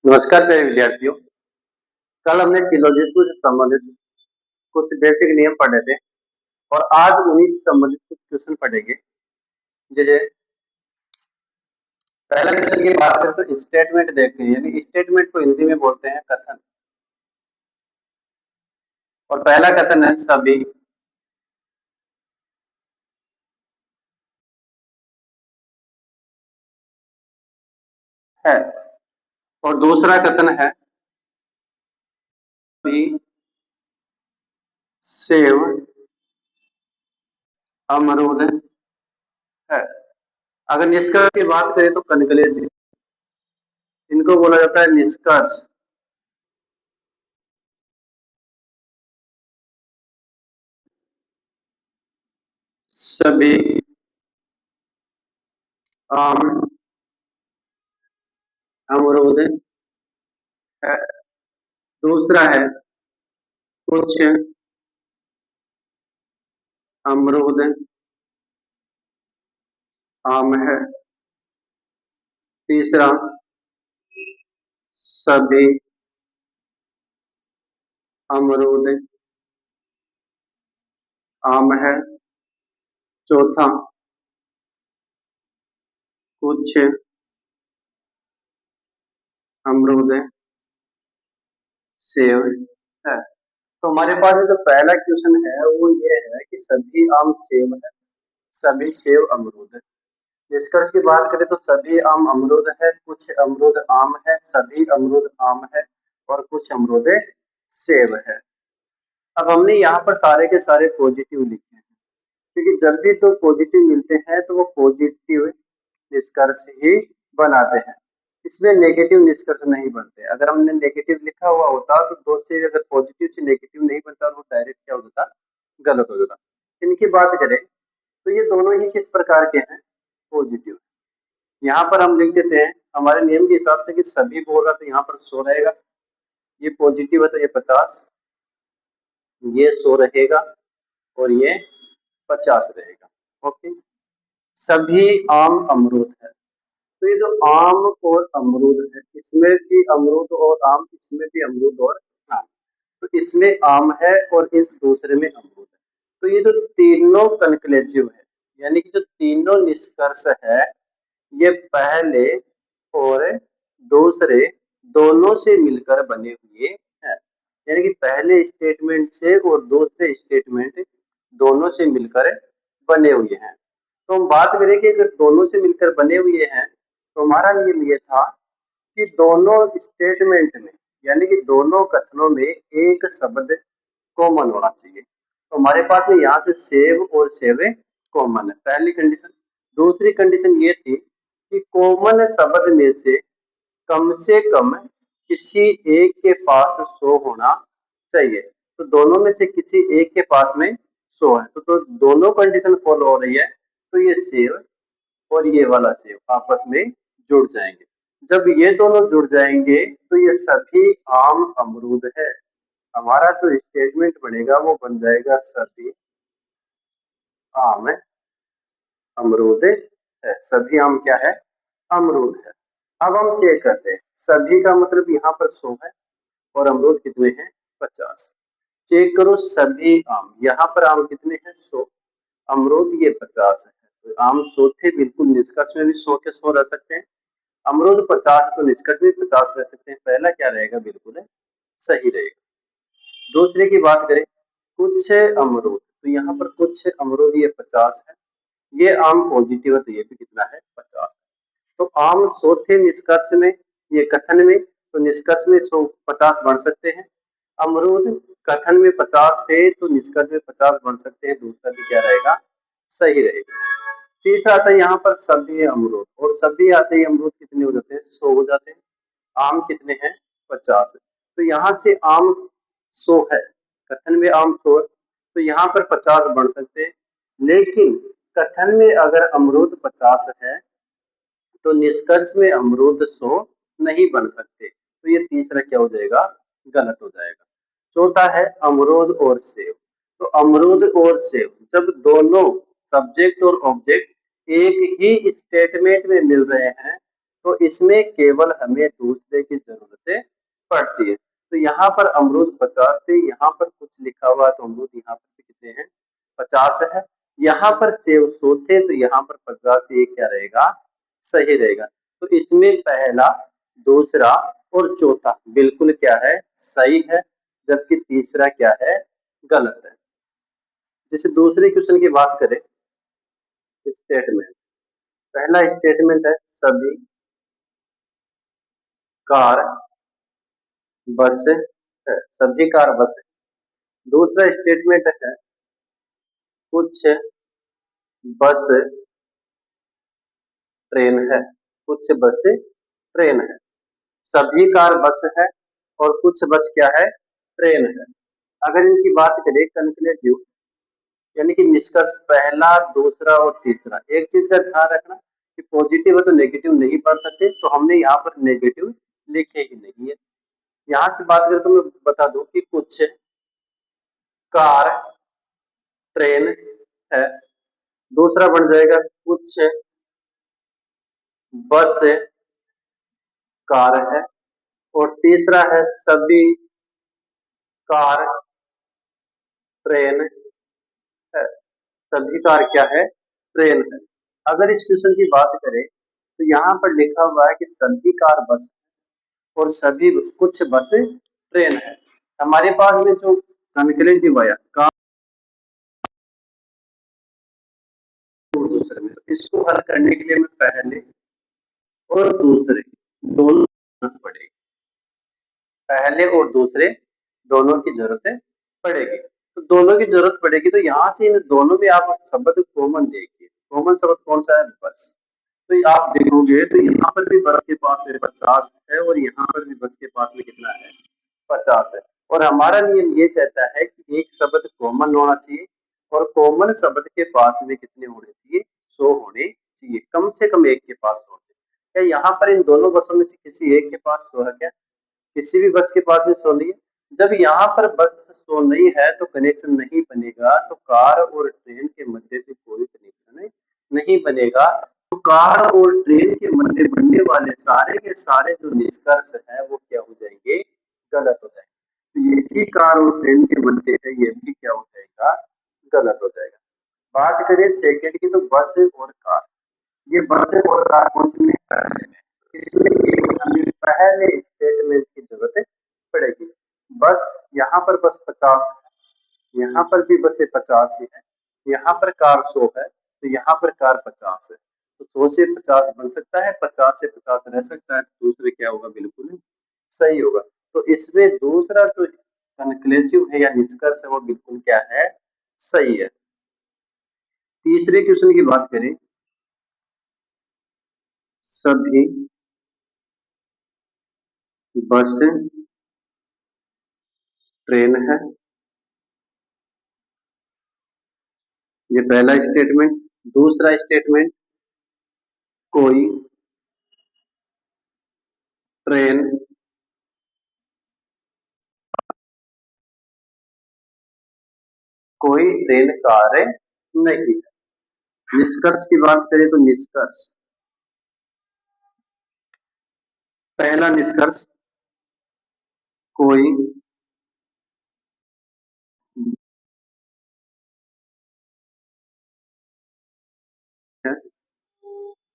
नमस्कार प्यारे विद्यार्थियों। कल हमने सिलोजिज्म से संबंधित कुछ बेसिक नियम पढ़े थे और आज उन्हीं से संबंधित कुछ क्वेश्चन पढ़ेंगे। जैसे पहला क्वेश्चन की बात करें तो स्टेटमेंट देखते हैं, यानी स्टेटमेंट को हिंदी में बोलते हैं कथन। और पहला कथन है सभी। है और दूसरा कथन है सभी सेव अमरूद है। अगर निष्कर्ष की बात करें तो कनक्लेज, इनको बोला जाता है निष्कर्ष। सभी आम अमरूद है। दूसरा है कुछ अमरूद आम है। तीसरा सभी अमरूद आम है। चौथा कुछ अमरूद सेव है। तो हमारे पास जो पहला क्वेश्चन है वो ये है कि सभी आम सेव है, सभी सेव अमरूद है। निष्कर्ष की बात करें तो सभी आम अमरूद है, कुछ अमरूद आम है, सभी अमरूद आम है और कुछ अमरूद सेव है। अब हमने यहाँ पर सारे के सारे पॉजिटिव लिखे हैं, क्योंकि जब भी तो पॉजिटिव मिलते हैं तो वो पॉजिटिव निष्कर्ष ही बनाते हैं। इसमें नेगेटिव निष्कर्ष नहीं बनते। अगर हमने नेगेटिव लिखा हुआ होता तो दो से अगर पॉजिटिव से नेगेटिव नहीं बनता तो वो डायरेक्ट क्या हो जाता, गलत हो जाता। इनकी बात करें तो ये दोनों ही किस प्रकार के हैं, पॉजिटिव। यहाँ पर हम लिख देते हैं हमारे नियम के हिसाब से कि सभी बोल रहा तो यहाँ पर 100 रहेगा, ये पॉजिटिव है तो ये 50, ये 100 रहेगा और ये 50 रहेगा। ओके, सभी आम अमरूद है। तो ये जो आम और अमरूद है, इसमें भी अमरूद और आम, इसमें भी अमरूद और आम, तो इसमें आम है और इस दूसरे में अमरूद है। तो ये जो तीनों कनक्लेजिव है, यानी कि जो तीनों निष्कर्ष है, ये पहले और दूसरे दोनों से मिलकर बने हुए हैं। यानी कि पहले स्टेटमेंट से और दूसरे स्टेटमेंट दोनों से मिलकर बने हुए हैं। तो हम बात करें कि अगर दोनों से मिलकर बने हुए हैं तो हमारा नियम ये था कि दोनों स्टेटमेंट में, यानी कि दोनों कथनों में एक शब्द कॉमन होना चाहिए। तो हमारे पास में यहाँ से सेव और सेवे कॉमन है, पहली कंडीशन। दूसरी कंडीशन ये थी कि कॉमन शब्द में से कम किसी एक के पास 100 होना चाहिए। तो दोनों में से किसी एक के पास में 100 है, तो दोनों कंडीशन फॉलो हो रही है, तो ये सेव और ये वाला सेव आपस में जुड़ जाएंगे। जब ये दोनों जुड़ जाएंगे तो ये सभी आम अमरूद है। हमारा जो स्टेटमेंट बनेगा वो बन जाएगा सभी आम अमरूद है। सभी आम क्या है, अमरूद है। अब हम चेक करते हैं, सभी का मतलब यहाँ पर 100 है और अमरूद कितने हैं, 50। चेक करो सभी आम, यहाँ पर आम कितने हैं, 100, अमरूद ये 50 है। तो आम 100 थे, बिल्कुल निष्कर्ष में भी 100 के 100 रह सकते हैं। अमरूद 50 तो निष्कर्ष में 50 रह सकते हैं। पहला क्या रहेगा, बिल्कुल है सही रहेगा। दूसरे की बात करें कुछ अमरूद, तो यहाँ पर कुछ अमरूद ये 50 है, ये आम पॉजिटिव है तो ये भी कितना है, 50। तो आम 100 थे निष्कर्ष में, ये कथन में, तो निष्कर्ष में 100 50 बढ़ सकते हैं। अमरूद कथन में 50 थे तो निष्कर्ष में 50 बढ़ सकते हैं। दूसरा भी क्या रहेगा, सही रहेगा। तीसरा आता है यहाँ पर सभी अमरूद, और सभी आते ही अमरूद कितने हो जाते हैं, 100 हो जाते हैं। आम कितने हैं, 50। तो यहाँ से आम 100 है, कथन में आम 100 है, तो यहाँ पर 50 बढ़ सकते हैं। लेकिन कथन में अगर अमरूद 50 है तो निष्कर्ष में अमरूद 100 नहीं बन सकते, तो ये तीसरा क्या हो जाएगा, गलत हो जाएगा। चौथा है अमरूद और सेव। तो अमरूद और सेव जब दोनों सब्जेक्ट और ऑब्जेक्ट एक ही स्टेटमेंट में मिल रहे हैं तो इसमें केवल हमें दूसरे की जरूरतें पड़ती है। तो यहाँ पर अमरूद 50 थे, यहाँ पर कुछ लिखा हुआ है तो अमरूद यहाँ पर भी कितने हैं, 50 है। यहाँ पर सेब 100 थे तो यहाँ पर 50, ये क्या रहेगा, सही रहेगा। तो इसमें पहला, दूसरा और चौथा बिल्कुल क्या है, सही है, जबकि तीसरा क्या है, गलत है। जैसे दूसरे क्वेश्चन की बात करें, स्टेटमेंट, पहला स्टेटमेंट है सभी कार बस है, सभी कार बस है। दूसरा स्टेटमेंट है कुछ बस ट्रेन है, कुछ बस ट्रेन है। सभी कार बस है और कुछ बस क्या है, ट्रेन है। अगर इनकी बात करें कंक्लूसिव, यानी कि निष्कर्ष, पहला, दूसरा और तीसरा, एक चीज का ध्यान रखना कि पॉजिटिव है तो नेगेटिव नहीं पढ़ सकते, तो हमने यहाँ पर नेगेटिव लिखे ही नहीं है। यहाँ से बात करें तो मैं बता दूं कि कुछ कार ट्रेन है, दूसरा बन जाएगा कुछ बस कार है, और तीसरा है सभी कार ट्रेन है, सभी कार क्या है, ट्रेन है। अगर इस क्वेश्चन की बात करें तो यहाँ पर लिखा हुआ है कि सभी कार बस और सभी कुछ बस ट्रेन है। हमारे पास में जो कंक्लूसिव आया कार और दूसरे में, तो इसको हल करने के लिए मैं पहले और दूसरे दोनों पड़ेगी, पहले और दूसरे दोनों की जरूरत पड़ेगी। तो दोनों की जरूरत पड़ेगी, तो यहाँ से इन दोनों में आप शब्द कॉमन देखिए, कॉमन शब्द कौन सा है, बस। तो आप देखोगे तो यहाँ पर भी बस के पास में 50 है और यहाँ पर भी बस के पास में कितना है, 50 है। और हमारा नियम ये कहता है कि एक शब्द कॉमन होना चाहिए और कॉमन शब्द के पास में कितने होने चाहिए, 100 होने चाहिए, कम से कम एक के पास होने। क्या यहाँ पर इन दोनों बसों में से किसी एक के पास 100 है क्या, किसी भी बस के पास में 100 नहीं है। जब यहाँ पर बस 100 नहीं है तो कनेक्शन नहीं बनेगा, तो कार और ट्रेन के मध्य में कोई कनेक्शन नहीं बनेगा। तो कार और ट्रेन के मध्य बनने वाले सारे के सारे जो निष्कर्ष है वो क्या हो जाएंगे, गलत हो जाएंगे। तो ये भी कार और ट्रेन के मध्य है, ये भी क्या हो जाएगा, गलत हो जाएगा। बात करें सेकंड की, तो बस और कार, ये बस और कार कौन सी में, इसमें केवल हमें पहले स्टेटमेंट की जरूरत पड़ेगी। बस, यहाँ पर बस 50 है, यहाँ पर भी बस 50 ही है, यहाँ पर कार 100 है तो यहाँ पर कार 50 है। तो 100 से 50 बन सकता है, 50 से 50 रह सकता है, तो दूसरे क्या होगा, बिल्कुल सही होगा। तो इसमें दूसरा जो कंक्लूसिव है या निष्कर्ष है वो बिल्कुल क्या है, सही है। तीसरे क्वेश्चन की बात करें, सभी बस ट्रेन है, ये पहला स्टेटमेंट। दूसरा स्टेटमेंट, कोई ट्रेन कोई ट्रेन कार नहीं है। निष्कर्ष की बात करें तो निष्कर्ष, पहला निष्कर्ष, कोई है।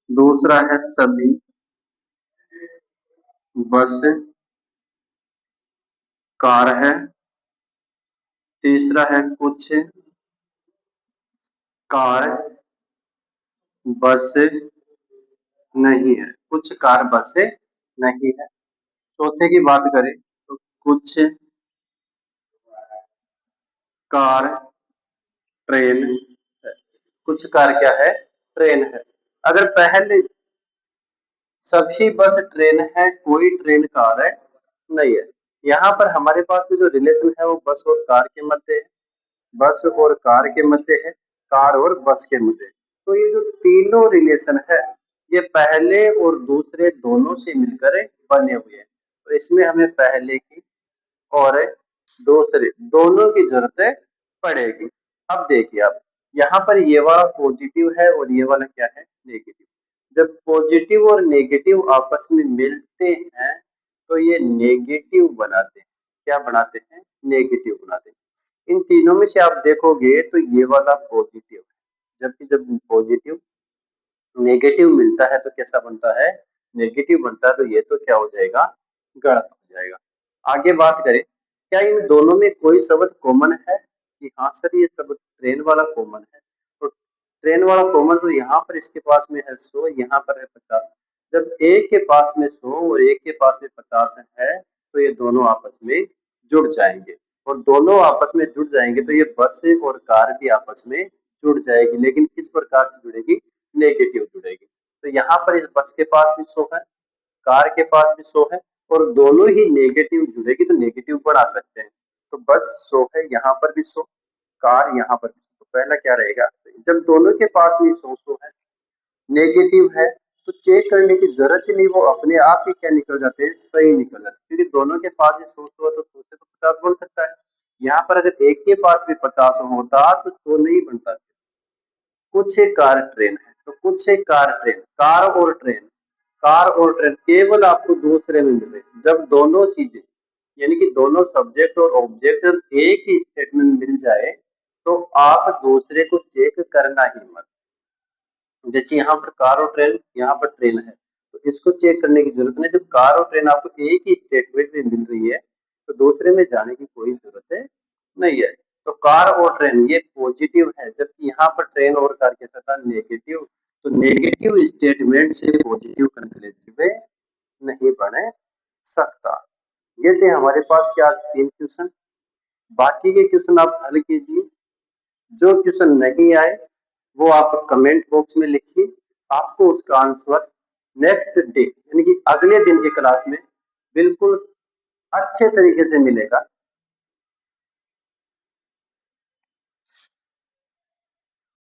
दूसरा है सभी बस कार है। तीसरा है कुछ कार बस नहीं है, कुछ कार बस नहीं है। चौथे की बात करें तो कुछ कार ट्रेन है, कुछ कार क्या है, ट्रेन है। अगर पहले सभी बस ट्रेन है, कोई ट्रेन कार है नहीं है, यहाँ पर हमारे पास में जो रिलेशन है वो बस और कार के मध्य है, बस और कार के मध्य है, कार और बस के मध्य है। तो ये जो तीनों रिलेशन है ये पहले और दूसरे दोनों से मिलकर बने हुए हैं। तो इसमें हमें पहले की और दूसरे दोनों की जरूरत पड़ेगी। अब देखिए, आप यहाँ पर ये वाला पॉजिटिव है और ये वाला क्या है, नेगेटिव। जब पॉजिटिव और नेगेटिव आपस में मिलते हैं तो ये नेगेटिव बनाते हैं। क्या बनाते हैं? नेगेटिव बनाते हैं। इन तीनों में से आप देखोगे तो ये वाला पॉजिटिव है, जबकि जब पॉजिटिव नेगेटिव मिलता है तो कैसा बनता है? नेगेटिव बनता है। तो ये तो क्या हो जाएगा? गलत हो जाएगा। आगे बात करें, क्या इन दोनों में कोई शब्द कॉमन है? कि हाँ सर, ये शब्द ट्रेन वाला कॉमन है। तो ट्रेन वाला कॉमन तो यहाँ पर इसके पास में है 100, यहाँ पर है 50। जब एक के पास में 100 और एक के पास में 50 है तो ये दोनों आपस में जुड़ जाएंगे, और दोनों आपस में जुड़ जाएंगे तो ये बस और कार भी आपस में जुड़ जाएगी, लेकिन किस प्रकार से जुड़ेगी? नेगेटिव जुड़ेगी। तो यहाँ पर इस बस के पास भी 100 है, कार के पास भी 100 है, और दोनों ही नेगेटिव जुड़ेगी तो नेगेटिव बढ़ा सकते हैं। तो बस 100 है, यहाँ पर भी 100, कार यहाँ पर भी 100। तो पहला क्या रहेगा? जब दोनों के पास भी 100 है, नेगेटिव है, तो चेक करने की जरूरत ही नहीं, वो अपने आप ही क्या निकल जाते हैं? सही निकल जाते हैं, क्योंकि दोनों के पास भी 100 है तो 100 से तो 50 बन सकता है। यहाँ पर अगर एक के पास भी 50 होता तो 100 नहीं बनता। कुछ एक कार ट्रेन है, तो कुछ एक कार ट्रेन, कार और ट्रेन, कार और ट्रेन केवल आपको दूसरे में मिले जब दोनों चीजें, यानी कि दोनों सब्जेक्ट और ऑब्जेक्ट एक ही स्टेटमेंट मिल जाए तो आप दूसरे को चेक करना ही मत। जैसे यहाँ पर कार और ट्रेन, यहाँ पर ट्रेन है, तो इसको चेक करने की जरूरत नहीं। जब कार और ट्रेन आपको एक ही स्टेटमेंट में मिल रही है तो दूसरे में जाने की कोई जरूरत है नहीं है। तो कार और ट्रेन ये पॉजिटिव है, जबकि यहाँ पर ट्रेन और कार के साथ नेगेटिव। तो नेगेटिव स्टेटमेंट से पॉजिटिव कंक्लूसिव नहीं बने सकता। ये थे हमारे पास क्या 3 क्वेश्चन। बाकी के क्वेश्चन आप हल कीजिए। जो क्वेश्चन नहीं आए वो आप कमेंट बॉक्स में लिखिए, आपको उसका आंसर नेक्स्ट डे यानी कि अगले दिन की क्लास में बिल्कुल अच्छे तरीके से मिलेगा।